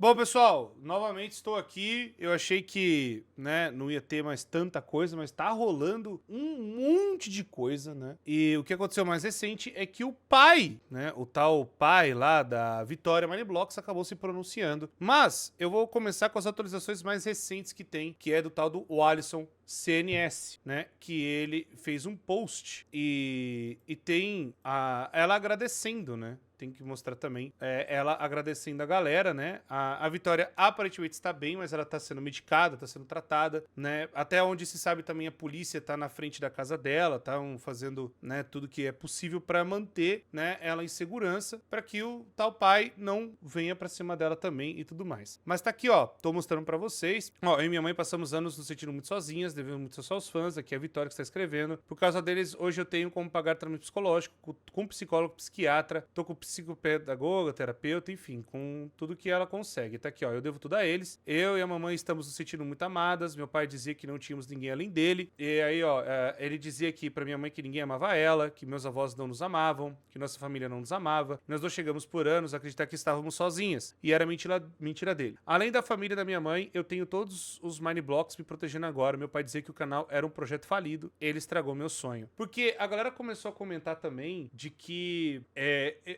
Bom, pessoal, novamente estou aqui. Eu achei que, né, não ia ter mais tanta coisa, mas tá rolando um monte de coisa, né? E o que aconteceu mais recente é que o pai, né, o tal pai lá da Vitória Mineblocks acabou se pronunciando. Mas eu vou começar com as atualizações mais recentes que tem, que é do tal do Alisson CNS, né? Que ele fez um post e tem ela agradecendo, né? Tem que mostrar também ela agradecendo a galera, né? A Vitória aparentemente está bem, mas ela está sendo medicada, está sendo tratada, né? Até onde se sabe também a polícia está na frente da casa dela, tá fazendo, né, tudo que é possível para manter, né, ela em segurança, para que o tal pai não venha para cima dela também e tudo mais. Mas tá aqui, ó, tô mostrando para vocês. Ó, eu e minha mãe passamos anos nos sentindo muito sozinhas, devemos muito só aos fãs, aqui é a Vitória que está escrevendo. Por causa deles, hoje eu tenho como pagar tratamento psicológico, com psicólogo, psiquiatra, tô com psicopedagoga, terapeuta, enfim, com tudo que ela consegue. Tá aqui, ó, eu devo tudo a eles. Eu e a mamãe estamos nos sentindo muito amadas. Meu pai dizia que não tínhamos ninguém além dele. E aí, ó, ele dizia aqui pra minha mãe que ninguém amava ela, que meus avós não nos amavam, que nossa família não nos amava. Nós dois chegamos por anos a acreditar que estávamos sozinhas. E era mentira dele. Além da família da minha mãe, eu tenho todos os Mineblocks me protegendo agora. Meu pai dizia que o canal era um projeto falido. Ele estragou meu sonho. Porque a galera começou a comentar também de que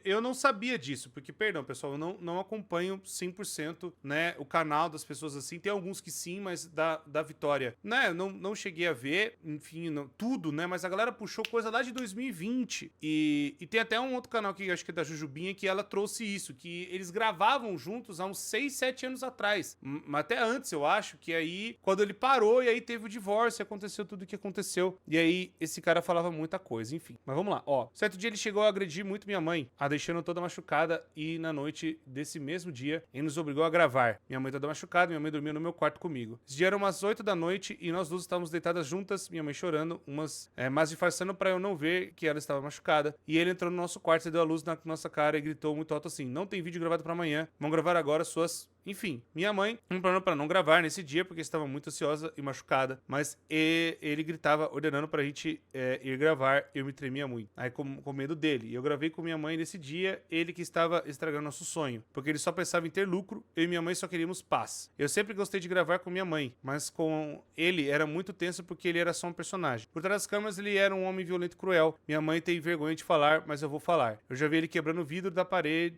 eu não sabia disso, porque, perdão, pessoal, eu não acompanho 100%, né, o canal das pessoas assim. Tem alguns que sim, mas da Vitória, né, não cheguei a ver, enfim, tudo, né, mas a galera puxou coisa lá de 2020. E tem até um outro canal que acho que é da Jujubinha, que ela trouxe isso, que eles gravavam juntos há uns 6, 7 anos atrás. Até antes, eu acho, que aí, quando ele parou, e aí teve o divórcio, aconteceu tudo o que aconteceu. E aí, esse cara falava muita coisa, enfim. Mas vamos lá, ó. Certo dia ele chegou a agredir muito minha mãe, a deixando toda machucada, e na noite desse mesmo dia, ele nos obrigou a gravar. Minha mãe toda machucada, minha mãe dormia no meu quarto comigo. Esse dia eram umas 8 da noite, e nós duas estávamos deitadas juntas, minha mãe chorando, mas disfarçando pra eu não ver que ela estava machucada. E ele entrou no nosso quarto e deu a luz na nossa cara e gritou muito alto assim: não tem vídeo gravado pra amanhã, vão gravar agora suas... Enfim, minha mãe um plano para não gravar nesse dia porque estava muito ansiosa e machucada, mas ele gritava ordenando pra gente ir gravar. Eu me tremia muito, aí com medo dele. E eu gravei com minha mãe nesse dia, ele que estava estragando nosso sonho, porque ele só pensava em ter lucro, eu e minha mãe só queríamos paz. Eu sempre gostei de gravar com minha mãe, mas com ele era muito tenso porque ele era só um personagem. Por trás das câmeras ele era um homem violento e cruel. Minha mãe tem vergonha de falar, mas eu vou falar. Eu já vi ele quebrando o vidro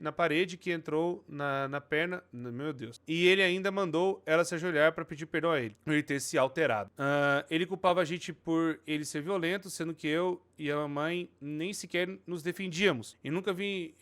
na parede que entrou na perna... Meu Deus. E ele ainda mandou ela se ajoelhar pra pedir perdão a ele, por ele ter se alterado. Ele culpava a gente por ele ser violento, sendo que eu e a mãe nem sequer nos defendíamos. E nunca vi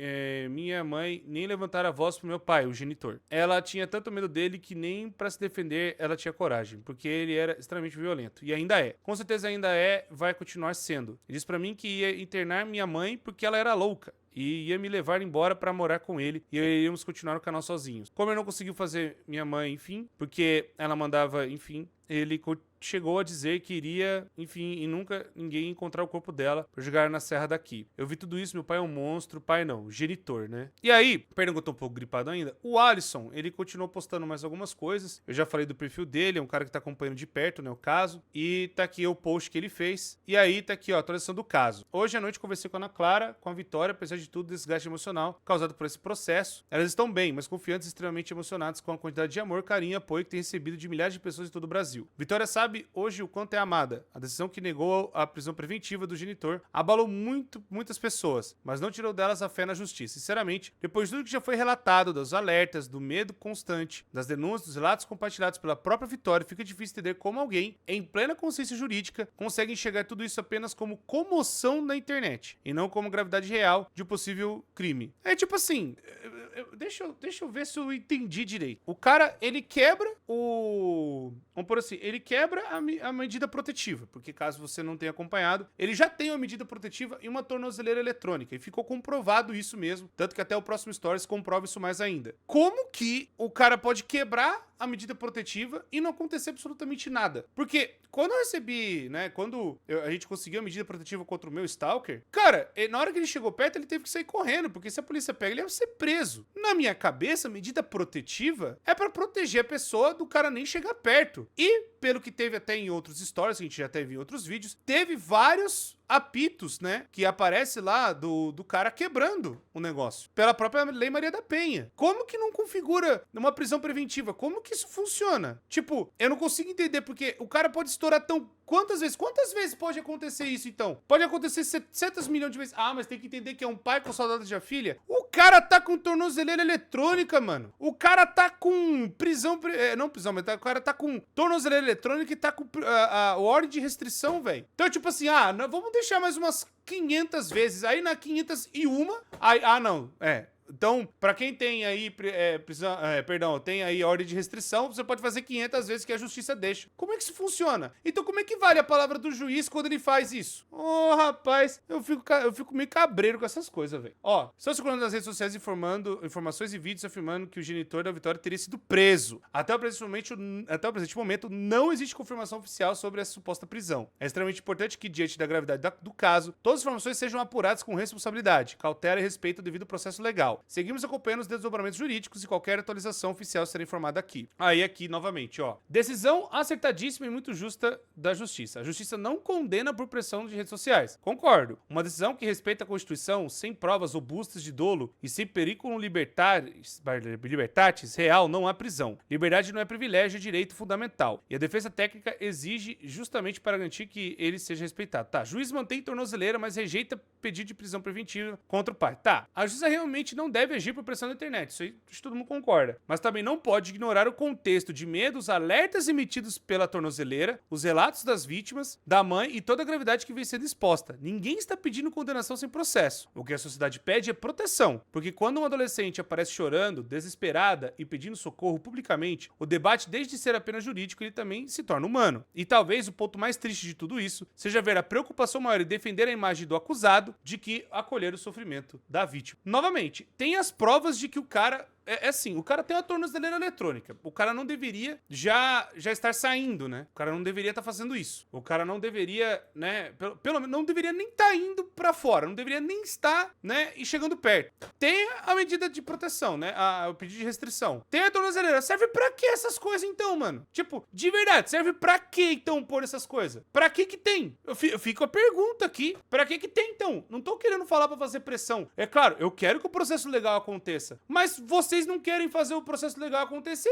minha mãe nem levantar a voz pro meu pai, o genitor. Ela tinha tanto medo dele que nem pra se defender ela tinha coragem, porque ele era extremamente violento. E ainda é. Com certeza ainda é, vai continuar sendo. Ele disse pra mim que ia internar minha mãe porque ela era louca e ia me levar embora pra morar com ele e iríamos continuar o canal sozinhos. Como ele não conseguiu fazer minha mãe, enfim, porque ela mandava, enfim, ele chegou a dizer que iria, enfim, e nunca ninguém encontrar o corpo dela pra jogar na serra daqui. Eu vi tudo isso, meu pai é um monstro, pai não, genitor, né? E aí, perdão que eu tô um pouco gripado ainda, o Alisson, ele continuou postando mais algumas coisas, eu já falei do perfil dele, é um cara que tá acompanhando de perto, né, o caso, e tá aqui o post que ele fez, e aí tá aqui, ó, a atualização do caso. Hoje à noite conversei com a Ana Clara, com a Vitória, apesar de tudo, desgaste emocional causado por esse processo. Elas estão bem, mas confiantes e extremamente emocionadas com a quantidade de amor, carinho e apoio que tem recebido de milhares de pessoas de todo o Brasil. Vitória sabe hoje o quanto é amada. A decisão que negou a prisão preventiva do genitor abalou muitas pessoas, mas não tirou delas a fé na justiça. Sinceramente, depois de tudo que já foi relatado, dos alertas, do medo constante, das denúncias, dos relatos compartilhados pela própria Vitória, fica difícil entender como alguém, em plena consciência jurídica, consegue enxergar tudo isso apenas como comoção na internet, e não como gravidade real de um possível crime. É tipo assim, deixa eu ver se eu entendi direito. O cara, ele quebra vamos por assim, ele quebra a medida protetiva, porque caso você não tenha acompanhado, ele já tem uma medida protetiva e uma tornozeleira eletrônica, e ficou comprovado isso mesmo, tanto que até o próximo Stories comprova isso mais ainda. Como que o cara pode quebrar a medida protetiva e não acontecer absolutamente nada? Porque quando eu recebi, né, a gente conseguiu a medida protetiva contra o meu Stalker, cara, na hora que ele chegou perto, ele teve que sair correndo, porque se a polícia pega, ele ia ser preso. Na minha cabeça, a medida protetiva é pra proteger a pessoa do cara nem chegar perto. E, pelo que teve até em outros stories, que a gente já teve em outros vídeos, teve vários apitos, né, que aparece lá do cara quebrando o negócio, pela própria Lei Maria da Penha. Como que não configura uma prisão preventiva? Como que isso funciona? Tipo, eu não consigo entender, porque o cara pode estourar tão... Quantas vezes pode acontecer isso, então? Pode acontecer 700 milhões de vezes. Ah, mas tem que entender que é um pai com saudade de filha. O cara tá com tornozeleira eletrônica, mano. O cara tá com prisão... não prisão, mas o cara tá com tornozeleira eletrônica e tá com a ordem de restrição, velho. Então, tipo assim, vamos deixar mais umas 500 vezes. Aí na 501... Aí, não, Então, pra quem tem aí tem aí ordem de restrição, você pode fazer 500 vezes que a justiça deixa. Como é que isso funciona? Então, como é que vale a palavra do juiz quando ele faz isso? Rapaz, eu fico meio cabreiro com essas coisas, velho. Estão circulando nas redes sociais informações e vídeos afirmando que o genitor da Vitória teria sido preso. Até o presente momento, não existe confirmação oficial sobre essa suposta prisão. É extremamente importante que, diante da gravidade do caso, todas as informações sejam apuradas com responsabilidade, cautela e respeito ao devido processo legal. Seguimos acompanhando os desdobramentos jurídicos e qualquer atualização oficial será informada aqui. Aí aqui, novamente, decisão acertadíssima e muito justa da justiça. A justiça não condena por pressão de redes sociais. Concordo. Uma decisão que respeita a Constituição, sem provas robustas de dolo e sem periculum libertatis real, não há prisão. Liberdade não é privilégio, é direito fundamental. E a defesa técnica exige justamente para garantir que ele seja respeitado. Tá, juiz mantém tornozeleira, mas rejeita pedido de prisão preventiva contra o pai. Tá, a justiça realmente não deve agir por pressão da internet, isso aí todo mundo concorda. Mas também não pode ignorar o contexto de medos, alertas emitidos pela tornozeleira, os relatos das vítimas, da mãe e toda a gravidade que vem sendo exposta. Ninguém está pedindo condenação sem processo. O que a sociedade pede é proteção, porque quando um adolescente aparece chorando, desesperada e pedindo socorro publicamente, o debate, desde ser apenas jurídico, ele também se torna humano. E talvez o ponto mais triste de tudo isso seja ver a preocupação maior em defender a imagem do acusado de que acolher o sofrimento da vítima. Novamente, tem as provas de que o cara... assim, o cara tem uma tornozeleira eletrônica. O cara não deveria já estar saindo, né? O cara não deveria estar fazendo isso. O cara não deveria, né? Pelo menos não deveria nem estar indo pra fora. Não deveria nem estar, né? E chegando perto. Tem a medida de proteção, né? O pedido de restrição. Tem a tornozeleira. Serve pra que essas coisas, então, mano? Tipo, de verdade, serve pra que, então, pôr essas coisas? Pra que tem? Eu fico a pergunta aqui. Pra que tem, então? Não tô querendo falar pra fazer pressão. É claro, eu quero que o processo legal aconteça. Mas vocês não querem fazer o processo legal acontecer.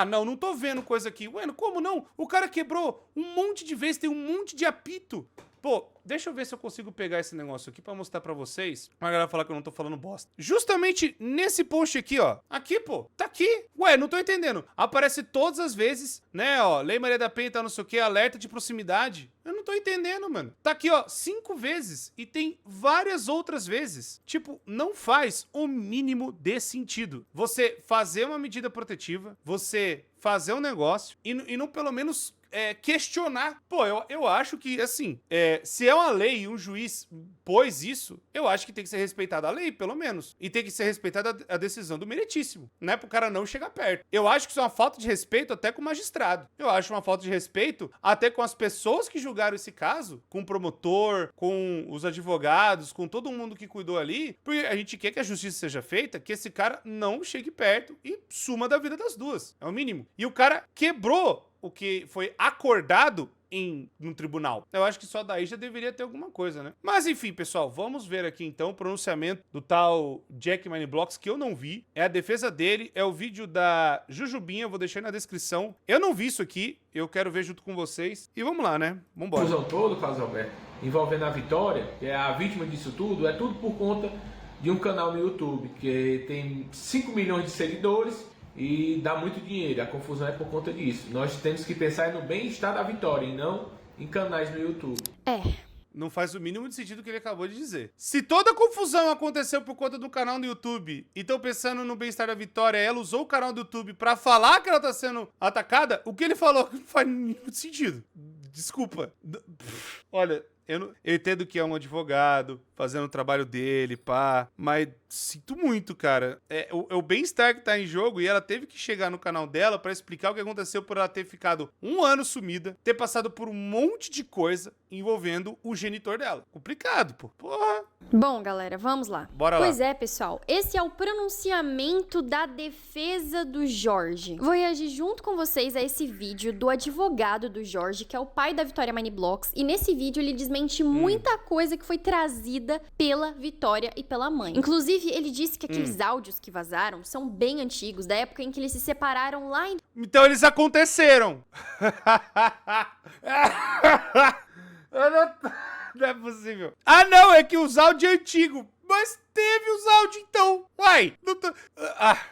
Não tô vendo coisa aqui. Ué, como não? O cara quebrou um monte de vezes, tem um monte de apito. Pô, deixa eu ver se eu consigo pegar esse negócio aqui pra mostrar pra vocês. Pra galera falar que eu não tô falando bosta. Justamente nesse post aqui, Aqui, pô. Tá aqui. Ué, não tô entendendo. Aparece todas as vezes, né, Lei Maria da Penha, tá não sei o que, alerta de proximidade. Eu não tô entendendo, mano. Tá aqui, 5 vezes. E tem várias outras vezes. Tipo, não faz o mínimo de sentido. Você fazer uma medida protetiva, você fazer um negócio e não pelo menos... questionar. Pô, eu acho que, assim, se é uma lei e um juiz pôs isso, eu acho que tem que ser respeitada a lei, pelo menos. E tem que ser respeitada a decisão do meritíssimo, né? Pro cara não chegar perto. Eu acho que isso é uma falta de respeito até com o magistrado. Eu acho uma falta de respeito até com as pessoas que julgaram esse caso, com o promotor, com os advogados, com todo mundo que cuidou ali, porque a gente quer que a justiça seja feita, que esse cara não chegue perto e suma da vida das duas. É o mínimo. E o cara quebrou o que foi acordado no tribunal. Eu acho que só daí já deveria ter alguma coisa, né? Mas enfim, pessoal, vamos ver aqui então o pronunciamento do tal Jack Maniblocks, que eu não vi. É a defesa dele, é o vídeo da Jujubinha, eu vou deixar aí na descrição. Eu não vi isso aqui, eu quero ver junto com vocês. E vamos lá, né? Vambora. A confusão toda, Carlos Alberto, envolvendo a Vitória, que é a vítima disso tudo, é tudo por conta de um canal no YouTube, que tem 5 milhões de seguidores, e dá muito dinheiro. A confusão é por conta disso. Nós temos que pensar no bem-estar da Vitória e não em canais no YouTube. Não faz o mínimo de sentido o que ele acabou de dizer. Se toda a confusão aconteceu por conta do canal no YouTube e estão pensando no bem-estar da Vitória, ela usou o canal do YouTube pra falar que ela tá sendo atacada, o que ele falou não faz nenhum sentido. Desculpa. Olha, eu entendo que é um advogado fazendo o trabalho dele, pá, mas sinto muito, cara. É o bem-estar que tá em jogo e ela teve que chegar no canal dela pra explicar o que aconteceu por ela ter ficado 1 ano sumida, ter passado por um monte de coisa envolvendo o genitor dela. Complicado, pô. Porra. Bom, galera, vamos lá. Bora lá. Pois é, pessoal, esse é o pronunciamento da defesa do Jorge. Vou reagir junto com vocês a esse vídeo do advogado do Jorge, que é o pai da Vitória Maniblocks, e nesse vídeo ele desmentiu infelizmente, muita coisa que foi trazida pela Vitória e pela mãe. Inclusive, ele disse que aqueles áudios que vazaram são bem antigos, da época em que eles se separaram lá em... Então eles aconteceram. Não é possível. Ah, não, é que os áudios é antigo. Mas teve os áudios, então. Uai. Não tô...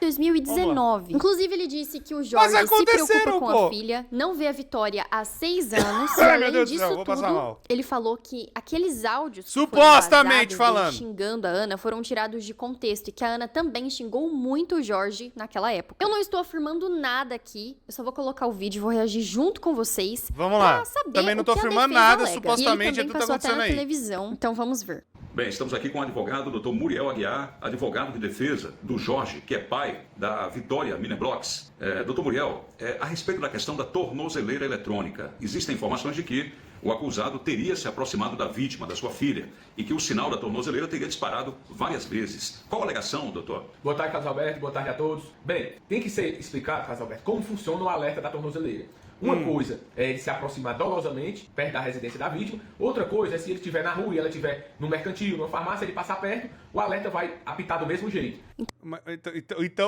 2019. Inclusive, ele disse que o Jorge se preocupa com a filha, não vê a Vitória há 6 anos. E Ai, meu além Deus do disso céu, vou passar mal. ele falou que aqueles áudios que supostamente foram vazados, falando, dele xingando a Ana foram tirados de contexto e que a Ana também xingou muito o Jorge naquela época. Eu não estou afirmando nada aqui, eu só vou colocar o vídeo e vou reagir junto com vocês. Vamos lá. Também não tô afirmando nada, alega. supostamente e é ele tudo que tá passou até acontecendo na aí. televisão, então vamos ver. Bem, estamos aqui com o advogado Dr. Muriel Aguiar, advogado de defesa do Jorge, que é pai da Vitória Mineblox. Dr. Muriel, a respeito da questão da tornozeleira eletrônica, existem informações de que o acusado teria se aproximado da vítima, da sua filha, e que o sinal da tornozeleira teria disparado várias vezes. Qual a alegação, doutor? Boa tarde, Carlos Alberto. Boa tarde a todos. Bem, tem que ser explicado, Carlos Alberto, como funciona o alerta da tornozeleira. Uma coisa é ele se aproximar dolosamente, perto da residência da vítima. Outra coisa é se ele estiver na rua e ela estiver no mercantil, numa farmácia, ele passar perto, o alerta vai apitar do mesmo jeito.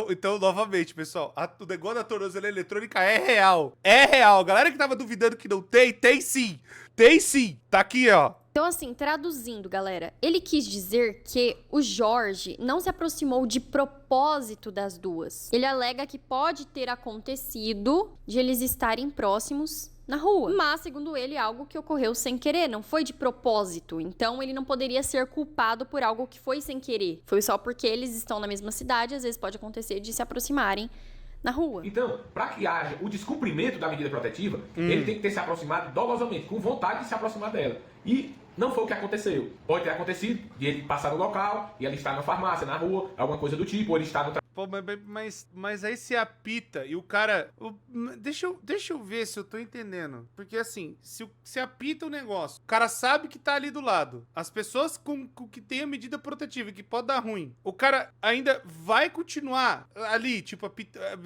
Então, novamente, pessoal, o negócio da tornozeleira eletrônica é real. É real. Galera que tava duvidando que não tem, tem sim. Tem sim. Tá aqui, ó. Então, assim, traduzindo, galera, ele quis dizer que o Jorge não se aproximou de propósito das duas. Ele alega que pode ter acontecido de eles estarem próximos na rua. Mas, segundo ele, é algo que ocorreu sem querer, não foi de propósito. Então, ele não poderia ser culpado por algo que foi sem querer. Foi só porque eles estão na mesma cidade, às vezes pode acontecer de se aproximarem na rua. Então, para que haja o descumprimento da medida protetiva, ele tem que ter se aproximado dolosamente, com vontade de se aproximar dela. E não foi o que aconteceu. Pode ter acontecido de ele passar no local e ele estar na farmácia, na rua, alguma coisa do tipo, ou ele estar no Pô, mas aí se apita e o cara... Deixa eu ver se eu tô entendendo. Porque assim, se apita o negócio, o cara sabe que tá ali do lado. As pessoas com que tem a medida protetiva, que pode dar ruim. O cara ainda vai continuar ali, tipo,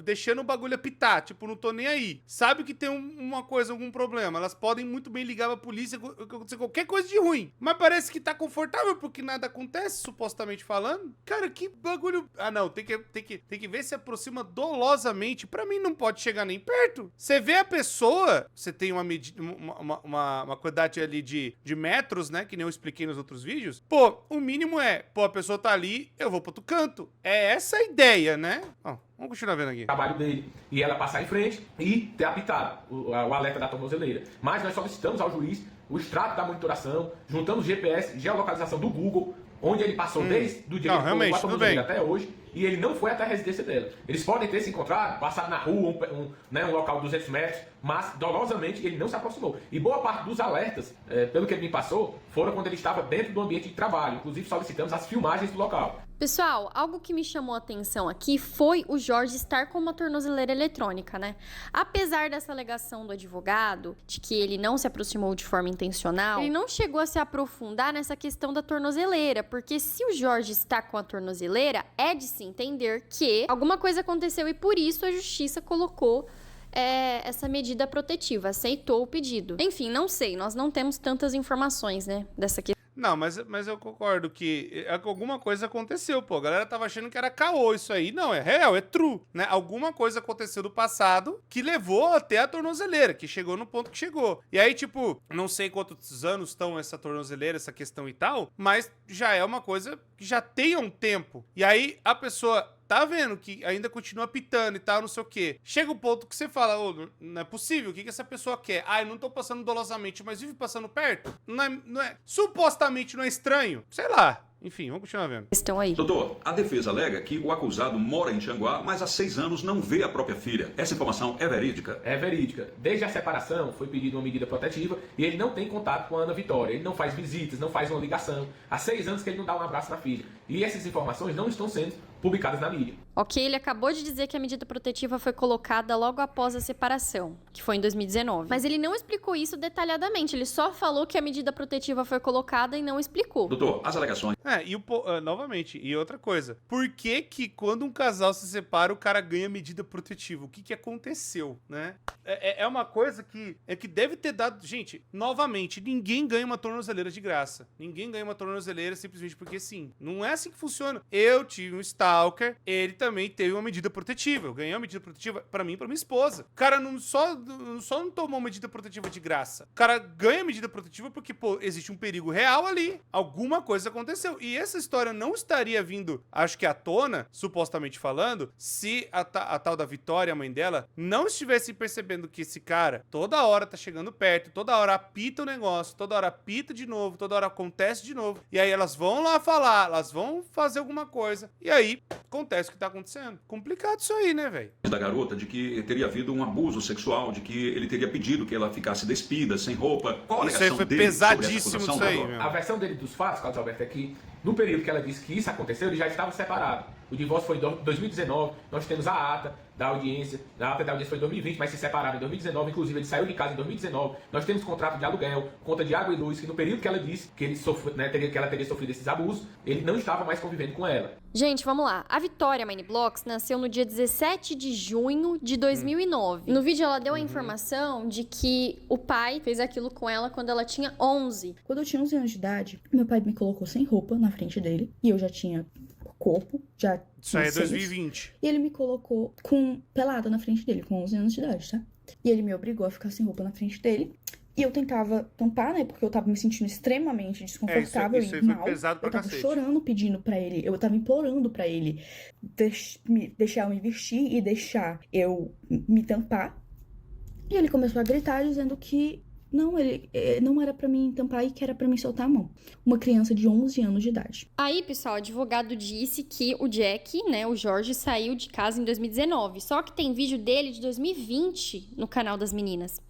deixando o bagulho apitar. Tipo, não tô nem aí. Sabe que tem uma coisa, algum problema. Elas podem muito bem ligar pra polícia, acontecer qualquer coisa de ruim. Mas parece que tá confortável porque nada acontece, supostamente falando. Cara, que bagulho... Ah, não, tem que ver se aproxima dolosamente. Pra mim, não pode chegar nem perto. Você vê a pessoa, você tem uma medida, uma quantidade ali de metros, né? Que nem eu expliquei nos outros vídeos. Pô, o mínimo é, pô, a pessoa tá ali, eu vou pro outro canto. É essa a ideia, né? Ó, vamos continuar vendo aqui. Trabalho dele e ela passar em frente e ter apitado o alerta da tornozeleira. Mas nós solicitamos ao juiz o extrato da monitoração, juntamos GPS, geolocalização do Google, onde ele passou desde o dia que ele colocou a tornozeleira até hoje, e ele não foi até a residência dela. Eles podem ter se encontrado, passado na rua, um local de 200 metros, mas dolosamente ele não se aproximou. E boa parte dos alertas, pelo que ele me passou, foram quando ele estava dentro do ambiente de trabalho. Inclusive solicitamos as filmagens do local. Pessoal, algo que me chamou a atenção aqui foi o Jorge estar com uma tornozeleira eletrônica, né? Apesar dessa alegação do advogado, de que ele não se aproximou de forma intencional, ele não chegou a se aprofundar nessa questão da tornozeleira, porque se o Jorge está com a tornozeleira, é de se entender que alguma coisa aconteceu e por isso a justiça colocou essa medida protetiva, aceitou o pedido. Enfim, não sei, nós não temos tantas informações, né, dessa questão. Não, mas eu concordo que alguma coisa aconteceu, pô. A galera tava achando que era caô isso aí. Não, é real, é true, né? Alguma coisa aconteceu no passado que levou até a tornozeleira, que chegou no ponto que chegou. E aí, tipo, não sei quantos anos estão essa tornozeleira, essa questão e tal, mas já é uma coisa que já tem um tempo. E aí, a pessoa... tá vendo que ainda continua pitando e tal, não sei o quê. Chega o ponto que você fala, ô, não é possível, o que essa pessoa quer? Ah, eu não tô passando dolosamente, mas vive passando perto? Não é supostamente não é estranho? Sei lá. Enfim, vamos continuar vendo. Estão aí. Doutor, a defesa alega que o acusado mora em Tianguá, mas há 6 anos não vê a própria filha. Essa informação é verídica? É verídica. Desde a separação foi pedida uma medida protetiva e ele não tem contato com a Ana Vitória. Ele não faz visitas, não faz uma ligação. Há 6 anos que ele não dá um abraço na filha. E essas informações não estão sendo publicadas na mídia. Ok? Ele acabou de dizer que a medida protetiva foi colocada logo após a separação, que foi em 2019. Mas ele não explicou isso detalhadamente, ele só falou que a medida protetiva foi colocada e não explicou. Doutor, as alegações Novamente, e outra coisa. Por que quando um casal se separa, o cara ganha medida protetiva? O que aconteceu, né? É uma coisa que deve ter dado... Gente, novamente, ninguém ganha uma tornozeleira de graça. Ninguém ganha uma tornozeleira simplesmente porque sim. Não é assim que funciona. Eu tive um stalker, ele também teve uma medida protetiva. Eu ganhei uma medida protetiva pra mim e pra minha esposa. O cara não tomou uma medida protetiva de graça. O cara ganha medida protetiva porque, pô, existe um perigo real ali. Alguma coisa aconteceu. E essa história não estaria vindo, acho que à tona, supostamente falando, se a tal da Vitória, a mãe dela, não estivesse percebendo que esse cara toda hora tá chegando perto, toda hora apita o negócio, toda hora apita de novo, toda hora acontece de novo. E aí elas vão lá falar, elas vão fazer alguma coisa. E aí acontece o que tá acontecendo. Complicado isso aí, né, velho? da garota de que teria havido um abuso sexual, de que ele teria pedido que ela ficasse despida, sem roupa. Qual a Isso aí alegação foi dele pesadíssimo, sobre essa isso aí, acusação, meu. A versão dele dos fatos, Carlos Alberto, é que no período que ela disse que isso aconteceu, ele já estava separado. O divórcio foi em 2019, nós temos a ata da audiência foi em 2020, mas se separaram em 2019, inclusive ele saiu de casa em 2019. Nós temos contrato de aluguel, conta de água e luz, que no período que ela disse que, que ela teria sofrido esses abusos, ele não estava mais convivendo com ela. Gente, vamos lá. A Vitória Maniblocks nasceu no dia 17 de junho de 2009. No vídeo ela deu a informação de que o pai fez aquilo com ela quando ela tinha 11. Quando eu tinha 11 anos de idade, meu pai me colocou sem roupa na frente dele. E eu já tinha corpo, já Isso aí é tinha 2020. E ele me colocou pelada na frente dele, com 11 anos de idade, tá? E ele me obrigou a ficar sem roupa na frente dele. E eu tentava tampar, né? Porque eu tava me sentindo extremamente desconfortável isso aí e foi mal. pesado pra Eu tava cacete. chorando, pedindo pra ele. Eu tava implorando pra ele deixar eu me vestir e deixar eu me tampar. E ele começou a gritar, dizendo que não, ele não era pra mim tampar e que era pra mim soltar a mão. Uma criança de 11 anos de idade. Aí, pessoal, o advogado disse que o Jack, né, o Jorge, saiu de casa em 2019. Só que tem vídeo dele de 2020 no canal das meninas.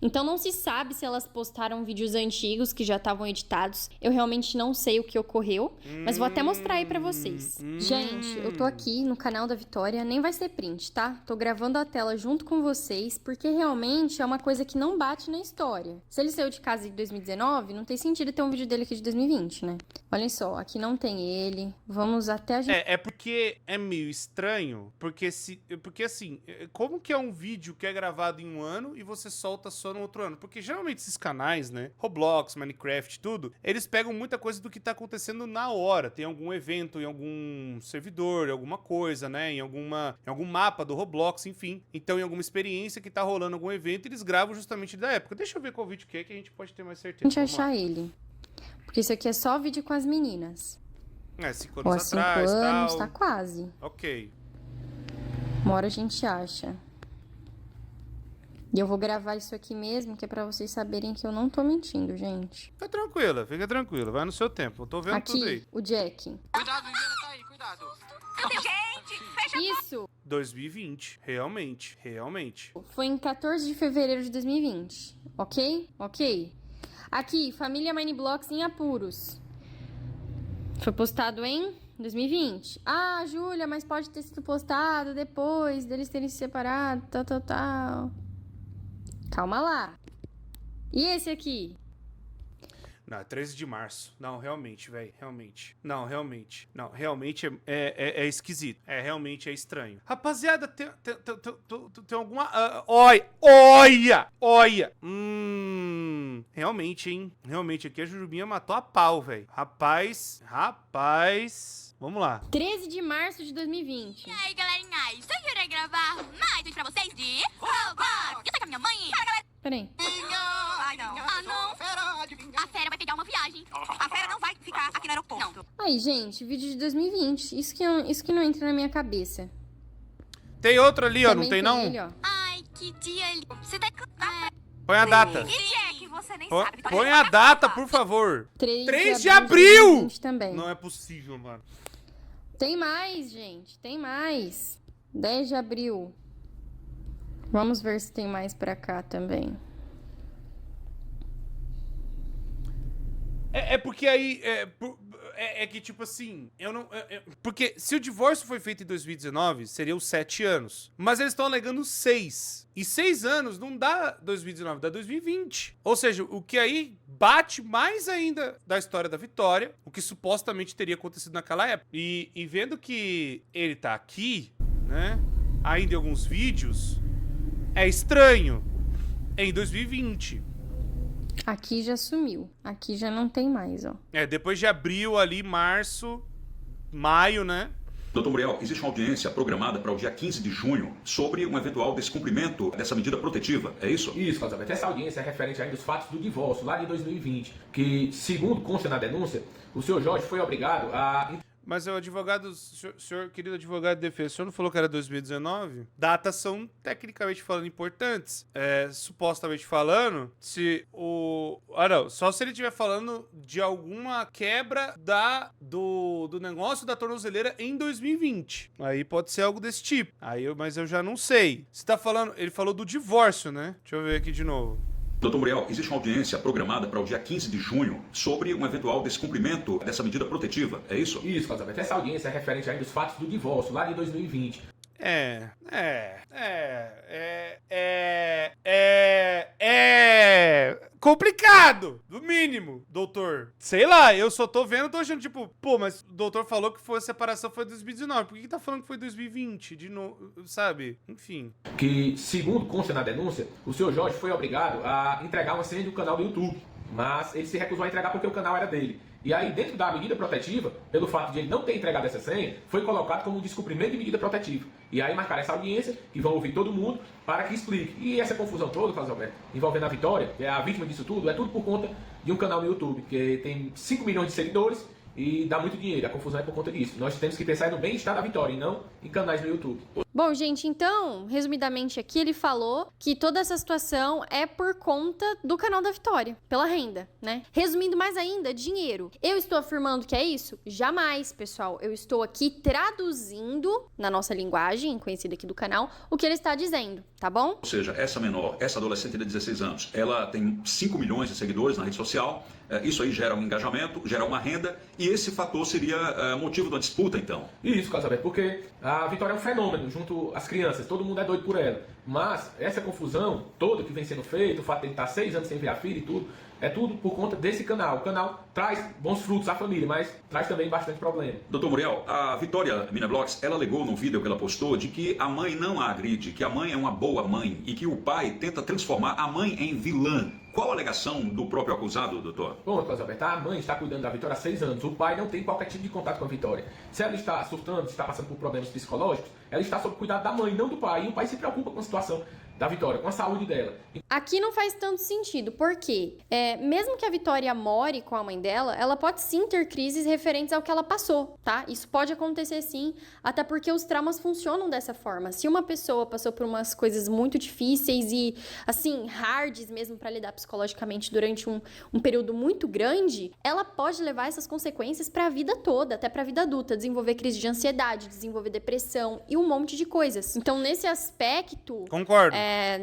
Então não se sabe se elas postaram vídeos antigos que já estavam editados. Eu realmente não sei o que ocorreu, mas vou até mostrar aí pra vocês. Gente, eu tô aqui no canal da Vitória, nem vai ser print, tá? Tô gravando a tela junto com vocês, porque realmente é uma coisa que não bate na história. Se ele saiu de casa em 2019, não tem sentido ter um vídeo dele aqui de 2020, né? Olhem só, aqui não tem ele. Vamos até a gente... É porque é meio estranho, porque assim, como que é um vídeo que é gravado em um ano e você solta só no outro ano? Porque geralmente esses canais, né, Roblox, Minecraft, tudo, eles pegam muita coisa do que tá acontecendo na hora. Tem algum evento em algum servidor, alguma coisa, né, em algum mapa do Roblox, enfim. Então, em alguma experiência que tá rolando algum evento, eles gravam justamente da época. Deixa eu ver qual vídeo que é, que a gente pode ter mais certeza. A gente Vamos lá. achar ele. Porque isso aqui é só vídeo com as meninas. 5 Ó, anos 5 atrás, anos, tal. tá quase. Ok. Uma hora a gente acha. E eu vou gravar isso aqui mesmo, que é pra vocês saberem que eu não tô mentindo, gente. Fica tranquila, vai no seu tempo. Eu tô vendo tudo aí. Aqui, o Jack. Cuidado, Viviana, tá aí, cuidado. Isso 2020, realmente. foi em 14 de fevereiro de 2020, ok? Ok. Aqui, família Mineblocks em apuros. Foi postado em 2020. Ah, Júlia, mas pode ter sido postado depois deles terem se separado, tal. Calma lá. E esse aqui? Não, é 13 de março. Não, realmente, velho. Realmente. Não, realmente é esquisito. Realmente é estranho. Rapaziada, tem alguma... Olha! Realmente, hein? Realmente, aqui a Jurubinha matou a pau, velho. Rapaz... Vamos lá. 13 de março de 2020. E aí, galerinha, estou aqui gravar mais um pra vocês de Roblox. Eu tô com a minha mãe. Peraí. Ai, não. Ah, não. A Fera vai pegar uma viagem. A Fera não vai ficar aqui no aeroporto. Aí, gente, vídeo de 2020. Isso que não entra na minha cabeça. Tem outro ali, ó. Também Não tem, não? ele, ó. Ai, que dia lindo. Você tá... Põe a data. E Jack, você nem Põe, sabe. Vitória põe nem a sabe data, gravar. por favor. 3 de abril! 2020 também. Não é possível, mano. Tem mais, gente. Tem mais. 10 de abril. Vamos ver se tem mais pra cá também. Porque aí... é que, tipo assim, porque se o divórcio foi feito em 2019, seriam 7 anos. Mas eles estão alegando 6. E 6 anos não dá 2019, dá 2020. Ou seja, o que aí bate mais ainda da história da Vitória, o que supostamente teria acontecido naquela época. E vendo que ele tá aqui, né, ainda em alguns vídeos, é estranho. Em 2020. Aqui já sumiu. Aqui já não tem mais, ó. Depois de abril ali, março, maio, né? Doutor Muriel, existe uma audiência programada para o dia 15 de junho sobre um eventual descumprimento dessa medida protetiva, é isso? Isso, Elizabeth. Essa audiência é referente ainda aos fatos do divórcio, lá de 2020, que, segundo consta na denúncia, o senhor Jorge foi obrigado a... Mas o advogado, senhor querido advogado de defesa, o senhor não falou que era 2019? Datas são, tecnicamente falando, importantes. Supostamente falando, se o... não, só se ele estiver falando de alguma quebra do negócio da tornozeleira em 2020. Aí pode ser algo desse tipo. Mas eu já não sei. Você tá falando... Ele falou do divórcio, né? Deixa eu ver aqui de novo. Doutor Muriel, existe uma audiência programada para o dia 15 de junho sobre um eventual descumprimento dessa medida protetiva, é isso? Isso, Elizabeth. Essa audiência é referente ainda aos fatos do divórcio, lá de 2020. Complicado, no mínimo, doutor. Sei lá, eu só tô vendo, tô achando, tipo, pô, mas o doutor falou que a separação foi em 2019. Por que tá falando que foi 2020? De novo, sabe? Enfim. Que, segundo consta na denúncia, o senhor Jorge foi obrigado a entregar uma senha do canal do YouTube. Mas ele se recusou a entregar porque o canal era dele. E aí, dentro da medida protetiva, pelo fato de ele não ter entregado essa senha, foi colocado como um descumprimento de medida protetiva. E aí marcaram essa audiência, que vão ouvir todo mundo, para que explique. E essa confusão toda, Carlos Alberto, envolvendo a Vitória, que é a vítima disso tudo, é tudo por conta de um canal no YouTube, que tem 5 milhões de seguidores e dá muito dinheiro. A confusão é por conta disso. Nós temos que pensar no bem-estar da Vitória e não em canais no YouTube. Bom, gente, então, resumidamente aqui, ele falou que toda essa situação é por conta do canal da Vitória, pela renda, né? Resumindo mais ainda, dinheiro. Eu estou afirmando que é isso? Jamais, pessoal. Eu estou aqui traduzindo, na nossa linguagem, conhecida aqui do canal, o que ele está dizendo, tá bom? Ou seja, essa menor, essa adolescente de 16 anos, ela tem 5 milhões de seguidores na rede social, isso aí gera um engajamento, gera uma renda, e esse fator seria motivo da disputa, então? Isso, Carlos Alberto, porque a Vitória é um fenômeno junto às crianças, todo mundo é doido por ela. Mas essa confusão toda que vem sendo feita, o fato de ele estar 6 anos sem ver a filha e tudo, é tudo por conta desse canal. O canal traz bons frutos à família, mas traz também bastante problema. Doutor Muriel, a Vitória Mineblox, ela alegou no vídeo que ela postou de que a mãe não a agride, que a mãe é uma boa mãe e que o pai tenta transformar a mãe em vilã. Qual a alegação do próprio acusado, doutor? Bom, Carlos Alberto, a mãe está cuidando da Vitória há 6 anos. O pai não tem qualquer tipo de contato com a Vitória. Se ela está surtando, se está passando por problemas psicológicos, ela está sob cuidado da mãe, não do pai. E o pai se preocupa com a situação da Vitória, com a saúde dela. Aqui não faz tanto sentido, porque mesmo que a Vitória more com a mãe dela, ela pode sim ter crises referentes ao que ela passou, tá? Isso pode acontecer sim, até porque os traumas funcionam dessa forma. Se uma pessoa passou por umas coisas muito difíceis e, assim, hards mesmo pra lidar psicologicamente durante um período muito grande, ela pode levar essas consequências pra vida toda, até pra vida adulta, desenvolver crise de ansiedade, desenvolver depressão e um monte de coisas. Então, nesse aspecto... Concordo.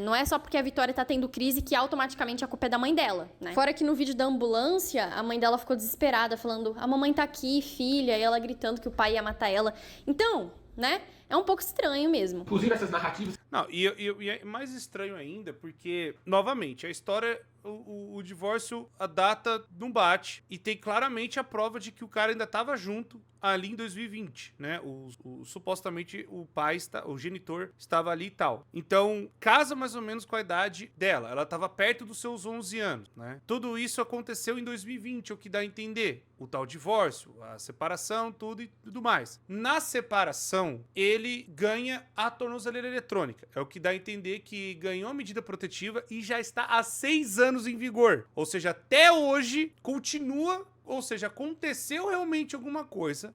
Não é só porque a Vitória tá tendo crise que automaticamente a culpa é da mãe dela, né? Fora que no vídeo da ambulância, a mãe dela ficou desesperada, falando, a mamãe tá aqui, filha, e ela gritando que o pai ia matar ela. Então, né? É um pouco estranho mesmo. Inclusive essas narrativas... Não, e é mais estranho ainda, porque, novamente, a história, o divórcio, a data não bate, e tem claramente a prova de que o cara ainda tava junto ali em 2020, né? Supostamente o pai, o genitor, estava ali e tal. Então, casa mais ou menos com a idade dela. Ela estava perto dos seus 11 anos, né? Tudo isso aconteceu em 2020, o que dá a entender. O tal divórcio, a separação, tudo e tudo mais. Na separação, ele ganha a tornozeleira eletrônica. É o que dá a entender que ganhou a medida protetiva e já está há 6 anos em vigor. Ou seja, até hoje, continua... Ou seja, aconteceu realmente alguma coisa.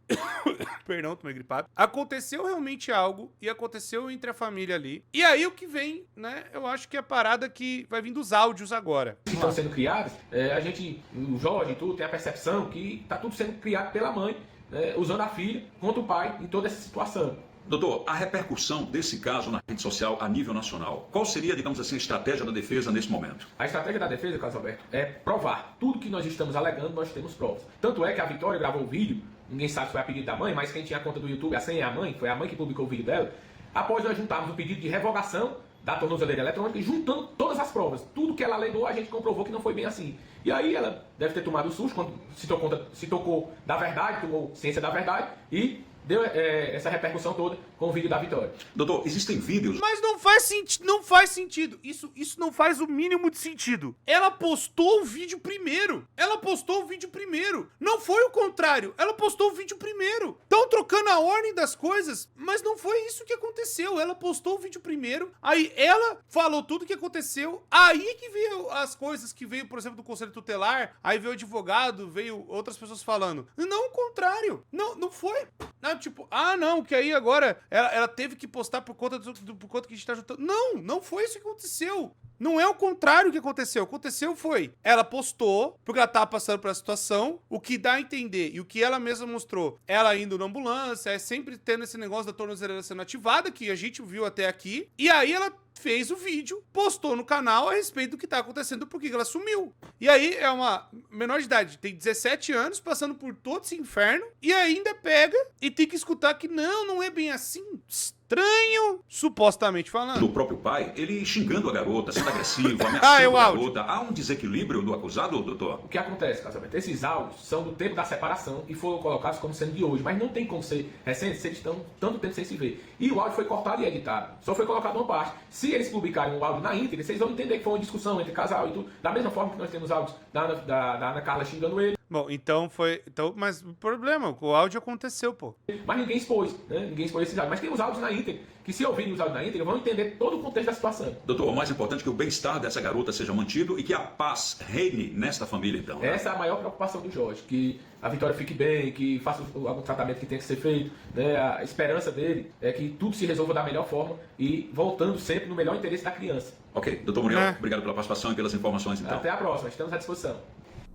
Perdão, tomei gripado. Aconteceu realmente algo e aconteceu entre a família ali. E aí o que vem, né? Eu acho que é a parada que vai vir dos áudios agora. Que estão sendo criados, a gente, o Jorge e tudo, tem a percepção que está tudo sendo criado pela mãe, usando a filha contra o pai em toda essa situação. Doutor, a repercussão desse caso na rede social a nível nacional, qual seria, digamos assim, a estratégia da defesa nesse momento? A estratégia da defesa, Carlos Alberto, é provar. Tudo que nós estamos alegando, nós temos provas. Tanto é que a Vitória gravou um vídeo, ninguém sabe se foi a pedido da mãe, mas quem tinha a conta do YouTube, a senha é a mãe, foi a mãe que publicou o vídeo dela. Após nós juntarmos o pedido de revogação da tornozeleira eletrônica e juntando todas as provas. Tudo que ela alegou, a gente comprovou que não foi bem assim. E aí ela deve ter tomado o susto quando se tocou da verdade, tomou ciência da verdade e deu essa repercussão toda com o vídeo da Vitória. Doutor, existem vídeos... Mas não faz sentido. Isso não faz o mínimo de sentido. Ela postou o vídeo primeiro. Não foi o contrário. Ela postou o vídeo primeiro. Estão trocando a ordem das coisas, mas não foi isso que aconteceu. Ela postou o vídeo primeiro, aí ela falou tudo o que aconteceu, aí que veio as coisas que veio, por exemplo, do Conselho Tutelar, aí veio o advogado, veio outras pessoas falando. Não o contrário. Não foi. Não, tipo, não, que aí agora ela teve que postar por conta por conta que a gente tá juntando. Não foi isso que aconteceu. Não é o contrário que aconteceu. O que aconteceu foi, ela postou, porque ela tava passando por essa situação, o que dá a entender, e o que ela mesma mostrou, ela indo na ambulância, sempre tendo esse negócio da tornozeleira sendo ativada, que a gente viu até aqui, e aí ela fez o vídeo, postou no canal a respeito do que tá acontecendo, porque ela sumiu. E aí é uma menor de idade, tem 17 anos, passando por todo esse inferno, e ainda pega e tem que escutar que não é bem assim. Estranho, supostamente falando. Do próprio pai, ele xingando a garota, sendo agressivo, ameaçando a garota. Há um desequilíbrio do acusado, doutor? O que acontece, Casamento? Esses áudios são do tempo da separação e foram colocados como sendo de hoje, mas não tem como ser recente se eles estão tanto tempo sem se ver. E o áudio foi cortado e editado. Só foi colocado uma parte. Se eles publicarem o áudio na íntegra, vocês vão entender que foi uma discussão entre casal e tudo. Da mesma forma que nós temos áudios da Ana Carla xingando ele. Bom, mas o problema, o áudio aconteceu, pô. Mas ninguém expôs, né? Ninguém expôs esses áudios. Mas tem os áudios na íntegra, que se ouvirem os áudios na íntegra, vão entender todo o contexto da situação. Doutor, o mais importante é que o bem-estar dessa garota seja mantido e que a paz reine nesta família, então. Né? Essa é a maior preocupação do Jorge, que a Vitória fique bem, que faça algum tratamento que tenha que ser feito. Né? A esperança dele é que tudo se resolva da melhor forma e voltando sempre no melhor interesse da criança. Ok, doutor Muriel, obrigado pela participação e pelas informações, então. Até a próxima, estamos à disposição.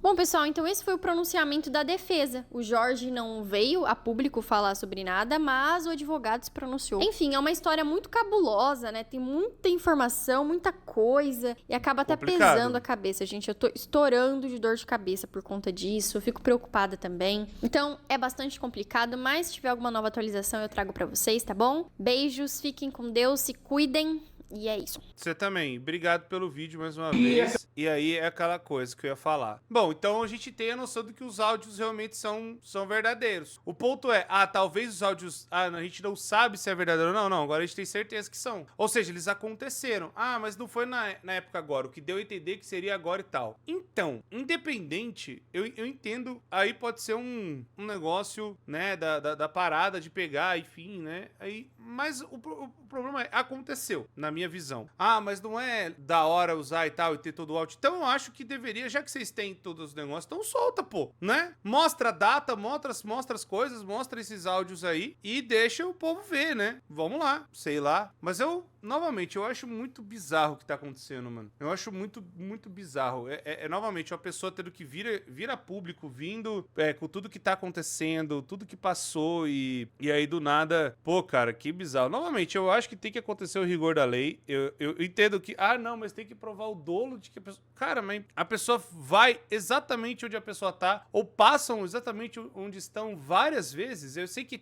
Bom, pessoal, então esse foi o pronunciamento da defesa. O Jorge não veio a público falar sobre nada, mas o advogado se pronunciou. Enfim, é uma história muito cabulosa, né? Tem muita informação, muita coisa, e acaba até pesando a cabeça, gente. Eu tô estourando de dor de cabeça por conta disso, eu fico preocupada também. Então, é bastante complicado, mas se tiver alguma nova atualização eu trago pra vocês, tá bom? Beijos, fiquem com Deus, se cuidem. E é isso. Você também. Obrigado pelo vídeo mais uma vez. E aí é aquela coisa que eu ia falar. Bom, então a gente tem a noção de que os áudios realmente são verdadeiros. O ponto é, talvez os áudios... a gente não sabe se é verdadeiro ou não. Agora a gente tem certeza que são. Ou seja, eles aconteceram. Mas não foi na época agora. O que deu a entender que seria agora e tal. Então, independente, eu entendo. Aí pode ser um negócio, né, da parada de pegar, enfim, né. Mas o problema é, aconteceu, na minha visão. Mas não é da hora usar e tal, e ter todo o áudio. Então eu acho que deveria, já que vocês têm todos os negócios, então solta, pô, né? Mostra a data, mostra as coisas, mostra esses áudios aí e deixa o povo ver, né? Vamos lá, sei lá. Mas novamente, eu acho muito bizarro o que tá acontecendo, mano. Eu acho muito, muito bizarro. Novamente, uma pessoa tendo que vir a público, vindo com tudo que tá acontecendo, tudo que passou e aí do nada, pô, cara, que bizarro. Novamente, eu acho que tem que acontecer o rigor da lei. Eu entendo que, não, mas tem que provar o dolo de que a pessoa... Cara, mas a pessoa vai exatamente onde a pessoa tá, ou passam exatamente onde estão várias vezes. Eu sei que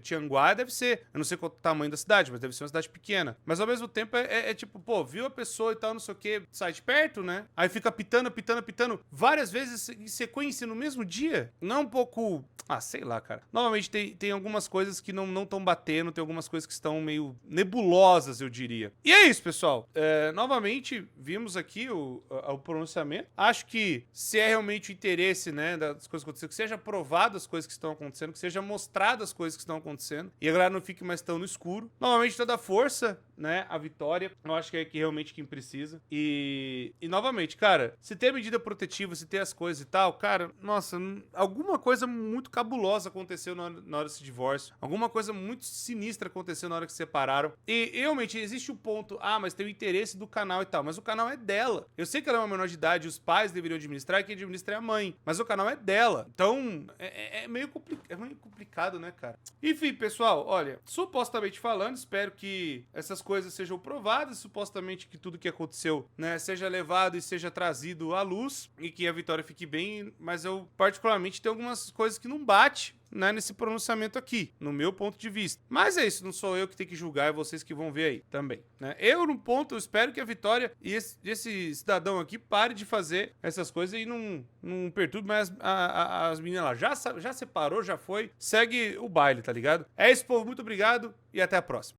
Tianguá deve ser, eu não sei qual é o tamanho da cidade, mas deve ser uma cidade pequena. Mas ao mesmo tempo é tipo, pô, viu a pessoa e tal, não sei o que, sai de perto, né? Aí fica pitando várias vezes em sequência no mesmo dia. Não é um pouco... sei lá, cara. Novamente, tem algumas coisas que não estão batendo, tem algumas coisas que estão meio nebulosas, eu diria. E é isso, pessoal. Novamente, vimos aqui o pronunciamento. Acho que se é realmente o interesse, né, das coisas que aconteceram, que seja provado as coisas que estão acontecendo, que seja mostrado as coisas que estão acontecendo, e a galera não fique mais tão no escuro. Novamente, toda a força, né, a Vitória, eu acho que é realmente quem precisa. E novamente, cara, se tem medida protetiva, se tem as coisas e tal, cara, nossa, alguma coisa muito cabulosa aconteceu na hora desse divórcio. Alguma coisa muito sinistra aconteceu aconteceu na hora que separaram. E realmente existe o ponto, mas tem o interesse do canal e tal, mas o canal é dela. Eu sei que ela é uma menor de idade, os pais deveriam administrar, e quem administra é a mãe, mas o canal é dela. Então, é meio complicado, né, cara? Enfim, pessoal, olha, supostamente falando, espero que essas coisas sejam provadas, supostamente que tudo que aconteceu, né, seja levado e seja trazido à luz, e que a Vitória fique bem, mas eu particularmente tenho algumas coisas que não bate, né, nesse pronunciamento aqui, no meu ponto de vista. Mas é isso, não sou eu que tenho que julgar, é vocês que vão ver aí também, né? Eu, num ponto, eu espero que a Vitória e esse cidadão aqui pare de fazer essas coisas e não perturbe mais as meninas lá. Já separou, já foi, segue o baile, tá ligado? É isso, povo, muito obrigado e até a próxima.